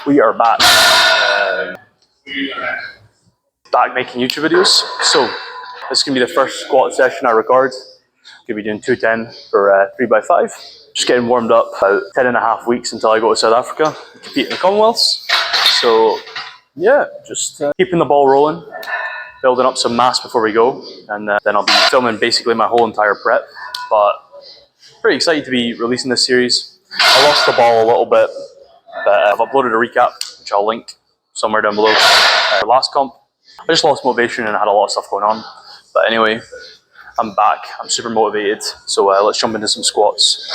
We are back. Back making YouTube videos. So this is going to be the first squat session I record. I'm going to be doing 210 for 3x5. Just getting warmed up, about 10.5 weeks until I go to South Africa, compete in the Commonwealths. So yeah, just keeping the ball rolling, building up some mass before we go, and then I'll be filming basically my whole entire prep. But pretty excited to be releasing this series. I lost the ball a little bit, but I've uploaded a recap, which I'll link somewhere down below. Last comp, I just lost motivation and I had a lot of stuff going on. But anyway, I'm back, I'm super motivated, so let's jump into some squats.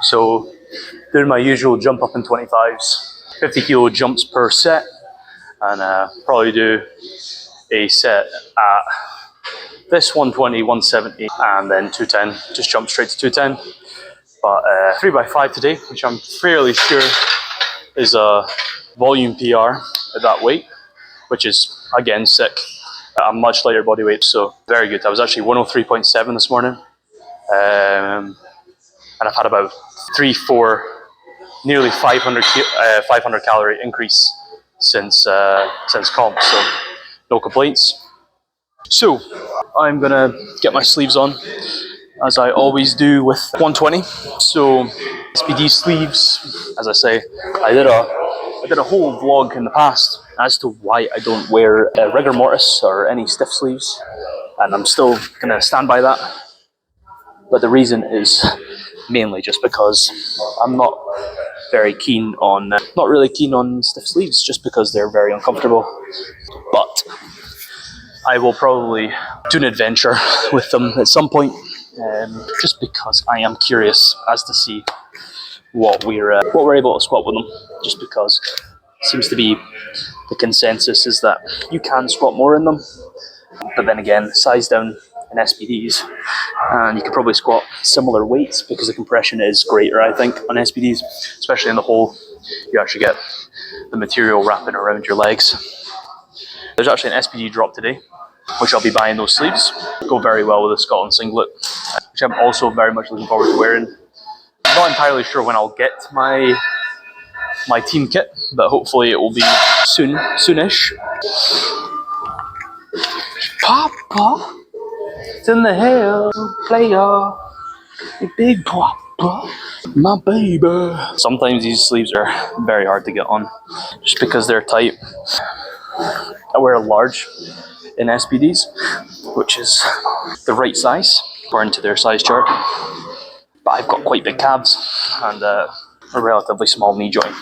So, doing my usual jump up in 25s, 50 kilo jumps per set, and probably do a set at this 120, 170, and then 210, just jump straight to 210. But 3x5 today, which I'm fairly sure is a volume PR at that weight, which is, again, sick. A much lighter body weight, so very good. I was actually 103.7 this morning, and I've had about 3-4, nearly 500 calorie increase since comp, so no complaints. So I'm gonna get my sleeves on, as I always do with 120. So SPD sleeves, as I say, I did a whole vlog in the past as to why I don't wear rigor mortis or any stiff sleeves, and I'm still gonna stand by that. But the reason is mainly just because I'm not very keen on, not really keen on stiff sleeves, just because they're very uncomfortable. But I will probably do an adventure with them at some point, just because I am curious as to see what we're able to squat with them. Just because it seems to be the consensus is that you can squat more in them, but then again, size down in SPDs, and you can probably squat similar weights because the compression is greater, I think, on SPDs, especially in the hole. You actually get the material wrapping around your legs. There's actually an SPD drop today, which I'll be buying those sleeves. Go very well with the Scotland singlet, which I'm also very much looking forward to wearing. I'm not entirely sure when I'll get my team kit, but hopefully it will be soonish. Papa, it's in the hill, player, big papa, my baby. Sometimes these sleeves are very hard to get on, just because they're tight. I wear a large in SPDs, which is the right size according to their size chart. But I've got quite big calves and a relatively small knee joint.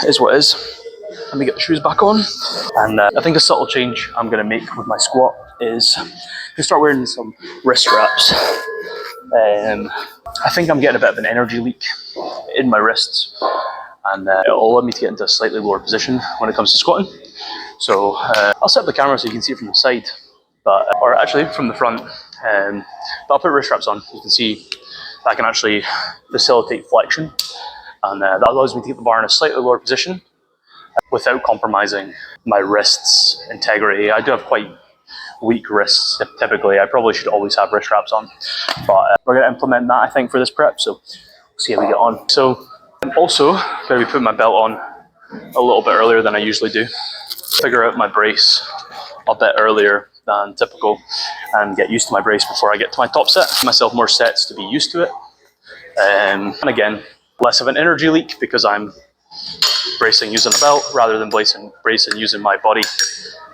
Is what is. Let me get the shoes back on. And I think a subtle change I'm going to make with my squat is to start wearing some wrist straps. I think I'm getting a bit of an energy leak in my wrists, and it'll allow me to get into a slightly lower position when it comes to squatting. So I'll set up the camera so you can see it from the side, or actually from the front. But I'll put wrist straps on. You can see that can actually facilitate flexion, and that allows me to get the bar in a slightly lower position without compromising my wrists' integrity. I do have quite weak wrists typically. I probably should always have wrist straps on, but we're going to implement that, I think, for this prep, so we'll see how we get on. So I'm also going to be putting my belt on a little bit earlier than I usually do. Figure out my brace a bit earlier than typical and get used to my brace before I get to my top set. Give myself more sets to be used to it. And again, less of an energy leak because I'm bracing using a belt rather than bracing using my body,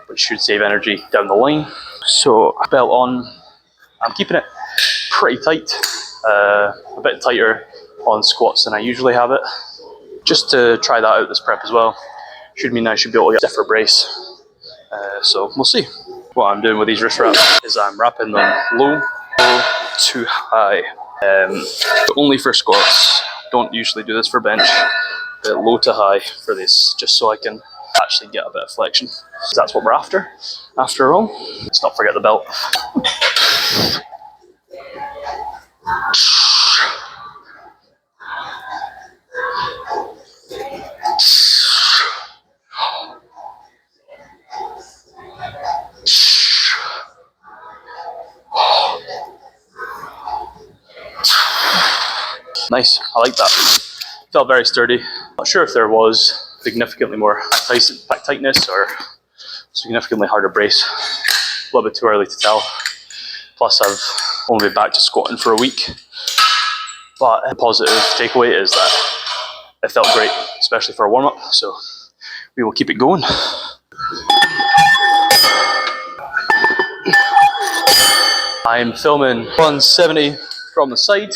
which should save energy down the line. So belt on, I'm keeping it pretty tight, a bit tighter on squats than I usually have it, just to try that out this prep as well. Should mean I should be able to get a stiffer brace, so we'll see. What I'm doing with these wrist wraps is I'm wrapping them low to high, only for squats. Don't usually do this for bench, but low to high for this, just so I can actually get a bit of flexion. That's what we're after all. Let's not forget the belt. Nice, I like that. Felt very sturdy. Not sure if there was significantly more back tightness or significantly harder brace. A little bit too early to tell. Plus I've only been back to squatting for a week. But the positive takeaway is that it felt great, especially for a warm-up. So we will keep it going. I'm filming 170 from the side,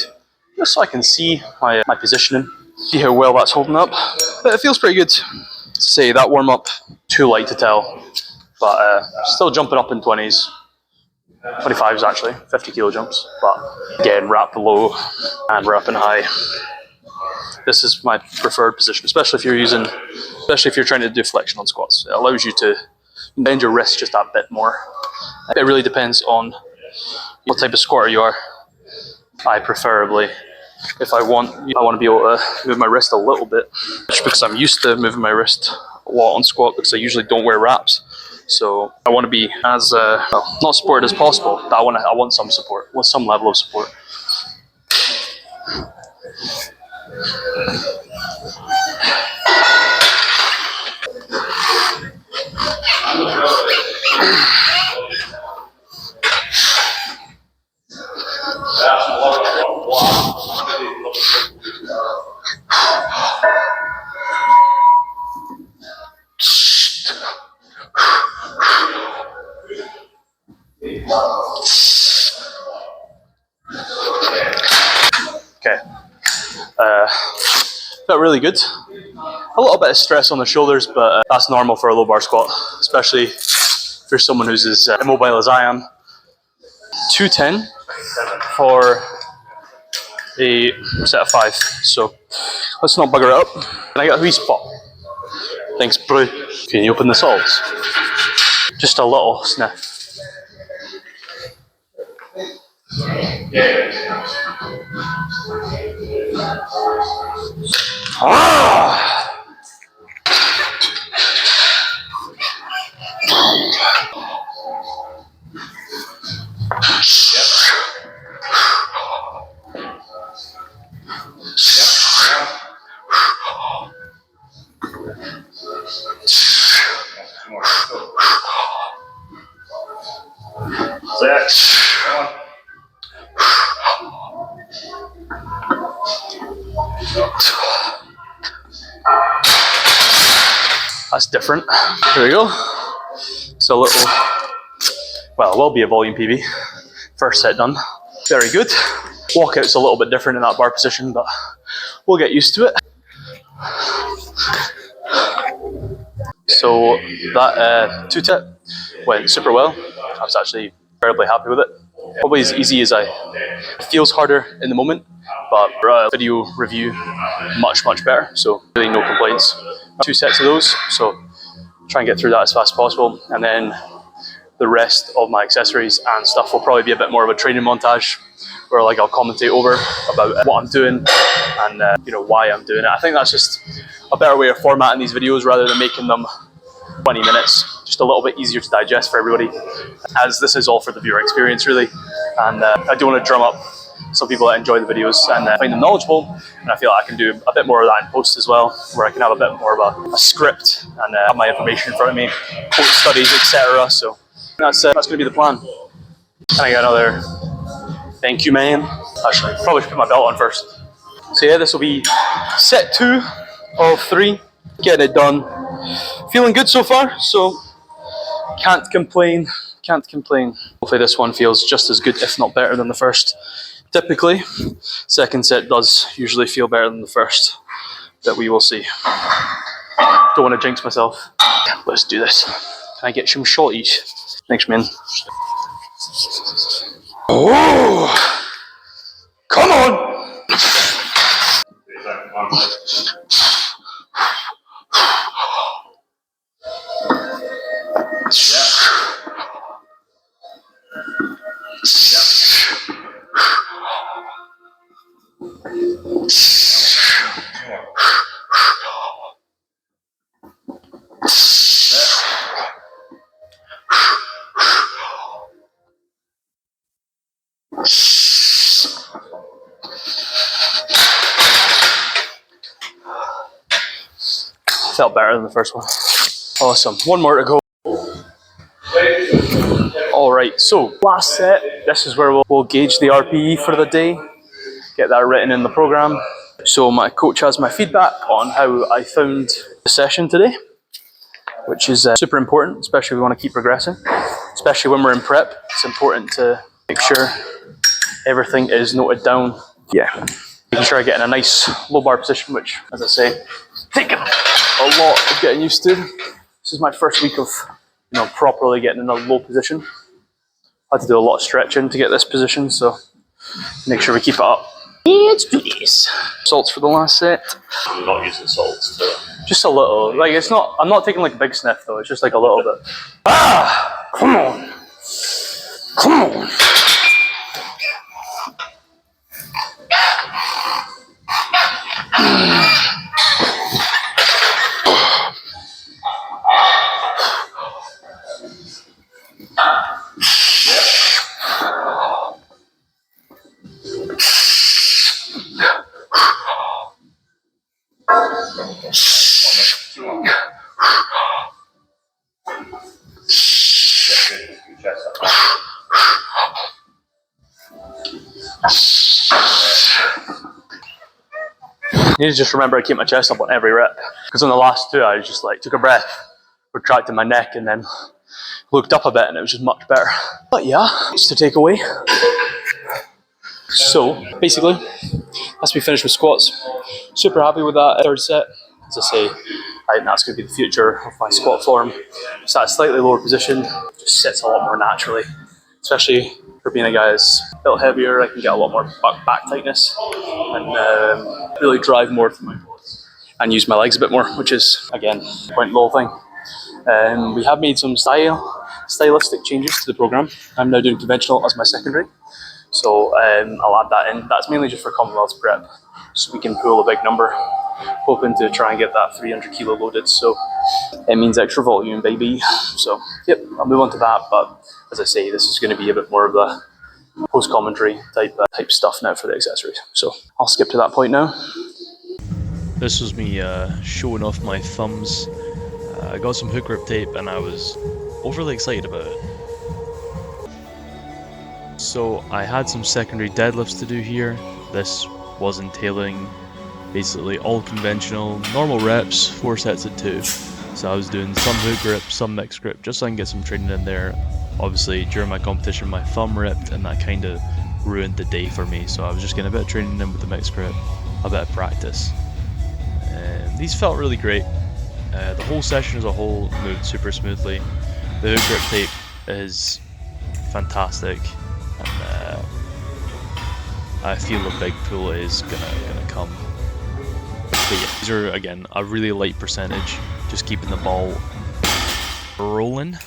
just so I can see my positioning, see how well that's holding up. But it feels pretty good. Say that warm up, too light to tell, but still jumping up in 20s, 25s actually, 50 kilo jumps. But again, wrap low and wrap in high. This is my preferred position, especially if you're trying to do flexion on squats. It allows you to bend your wrist just a bit more. It really depends on what type of squatter you are. I preferably, if I want to be able to move my wrist a little bit, just because I'm used to moving my wrist a lot on squat because I usually don't wear wraps. So I want to be as not supported as possible, but I want some support, some level of support. Okay, felt really good. A little bit of stress on the shoulders, but that's normal for a low bar squat, especially if you're someone who's as immobile as I am. 210 for a set of 5. So let's not bugger it up. Can I get a wee spot? Thanks, bro. Can you open the soles? Just a little sniff. Ah! That's different. There we go. It's a little, well, it will be a volume PB. First set done. Very good. Walkout's a little bit different in that bar position, but we'll get used to it. So that 2-tip went super well. I was actually incredibly happy with it. Probably as easy as it feels harder in the moment, but video review much better. So really no complaints. 2 sets of those, so try and get through that as fast as possible, and then the rest of my accessories and stuff will probably be a bit more of a training montage, where like I'll commentate over about what I'm doing and why I'm doing it. I think that's just a better way of formatting these videos rather than making them 20 minutes, just a little bit easier to digest for everybody, as this is all for the viewer experience really. And I do want to drum up some people that enjoy the videos and find them knowledgeable, and I feel like I can do a bit more of that in post as well, where I can have a bit more of a script and have my information in front of me, quote studies, etc. So that's going to be the plan. Can I get another thank you, man? Actually, probably should put my belt on first. So yeah, this will be set 2 of 3, getting it done. Feeling good so far, so can't complain. Hopefully this one feels just as good, if not better than the first. Typically, second set does usually feel better than the first, but we will see. Don't want to jinx myself. Let's do this. Can I get some shorties? Thanks, man. Oh! Come on! felt better than the first one. Awesome. One more to go. Alright, so last set. This is where we'll gauge the RPE for the day. Get that written in the program. So my coach has my feedback on how I found the session today, which is super important, especially if we want to keep progressing. Especially when we're in prep, it's important to make sure everything is noted down. Yeah, making sure I get in a nice low bar position, which, as I say, taking a lot of getting used to. This is my first week of, properly getting in a low position. I had to do a lot of stretching to get this position, so make sure we keep it up. Let's do this. Salts for the last set. I'm not using salts too. Just a little. Like, it's not, I'm not taking like a big sniff though, it's just like a little bit. Ah! Come on! Come on! I need to just remember to keep my chest up on every rep. Because on the last two, I just like took a breath, retracted my neck, and then looked up a bit, and it was just much better. But yeah, it's to take away. So basically, that's me finished with squats. Super happy with that third set. As I say, I think that's going to be the future of my squat form. Just at a slightly lower position, just sits a lot more naturally. Especially for being a guy that's built heavier, I can get a lot more back tightness and really drive more through my quads and use my legs a bit more, which is, again, a point low thing. We have made some stylistic changes to the program. I'm now doing conventional as my secondary. So I'll add that in. That's mainly just for Commonwealth prep, so we can pull a big number, hoping to try and get that 300 kilo loaded. So it means extra volume, baby. So yep, I'll move on to that. But as I say, this is going to be a bit more of the post-commentary type stuff now for the accessories. So I'll skip to that point now. This was me showing off my thumbs. I got some hook grip tape and I was overly excited about it. So I had some secondary deadlifts to do here. This was entailing basically all conventional, normal reps, 4 sets of 2. So I was doing some hook grip, some mixed grip, just so I can get some training in there. Obviously during my competition my thumb ripped and that kind of ruined the day for me, so I was just getting a bit of training in with the mixed grip, a bit of practice. These felt really great. The whole session as a whole moved super smoothly. The hook grip tape is fantastic, and I feel a big pull is gonna come. But yeah, these are again a really light percentage, just keeping the ball rolling.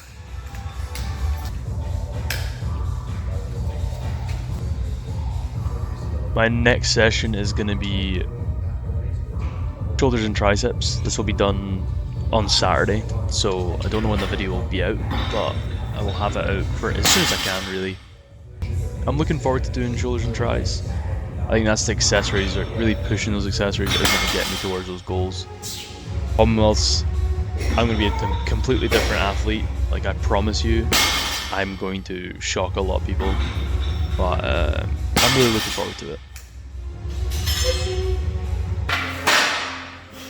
My next session is going to be shoulders and triceps. This will be done on Saturday, so I don't know when the video will be out, but I will have it out for as soon as I can, really. I'm looking forward to doing shoulders and tris. I think that's the accessories, really pushing those accessories that is going to get me towards those goals. Commonwealths, I'm going to be a completely different athlete. Like, I promise you, I'm going to shock a lot of people, but I'm really looking forward to it.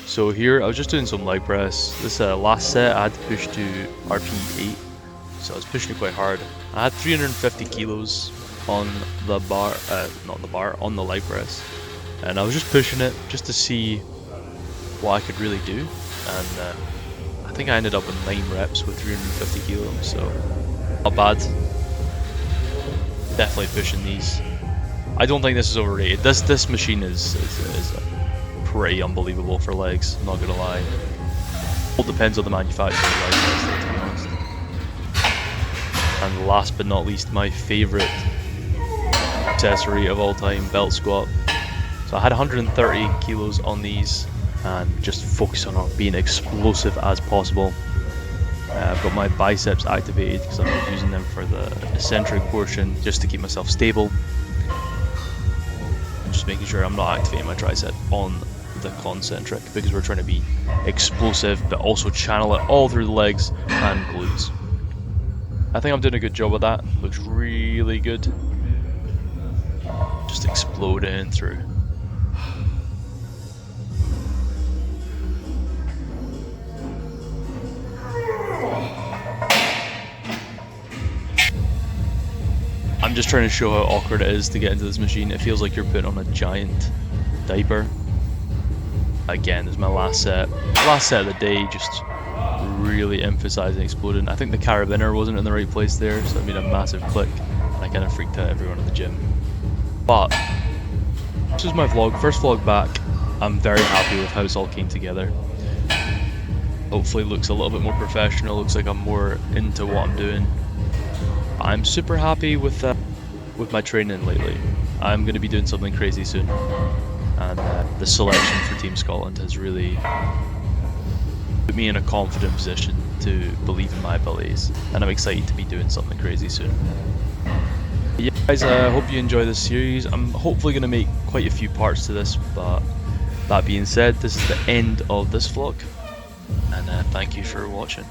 So here, I was just doing some leg press. This last set, I had to push to RP 8, so I was pushing it quite hard. I had 350 kilos on the bar, not the bar, on the leg press, and I was just pushing it just to see what I could really do, and I think I ended up with 9 reps with 350 kilos, so not bad. Definitely pushing these. I don't think this is overrated. This machine is pretty unbelievable for legs, I'm not gonna lie. It all depends on the manufacturer of the leg, to be honest. And last but not least, my favourite accessory of all time, belt squat. So I had 130 kilos on these and just focus on being explosive as possible. I've got my biceps activated because I'm not using them for the eccentric portion, just to keep myself stable. I'm just making sure I'm not activating my tricep on the concentric, because we're trying to be explosive but also channel it all through the legs and glutes. I think I'm doing a good job of that. Looks really good. Just exploding through. I'm just trying to show how awkward it is to get into this machine. It feels like you're putting on a giant diaper. Again, this is my last set. Last set of the day, just really emphasizing exploding. I think the carabiner wasn't in the right place there, so it made a massive click, and I kind of freaked out everyone in the gym. But this is my vlog, first vlog back. I'm very happy with how this all came together. Hopefully it looks a little bit more professional, looks like I'm more into what I'm doing. I'm super happy with my training lately. I'm going to be doing something crazy soon, and the selection for Team Scotland has really put me in a confident position to believe in my abilities, and I'm excited to be doing something crazy soon. Yeah, guys, I hope you enjoy this series. I'm hopefully going to make quite a few parts to this, but that being said, this is the end of this vlog, and thank you for watching.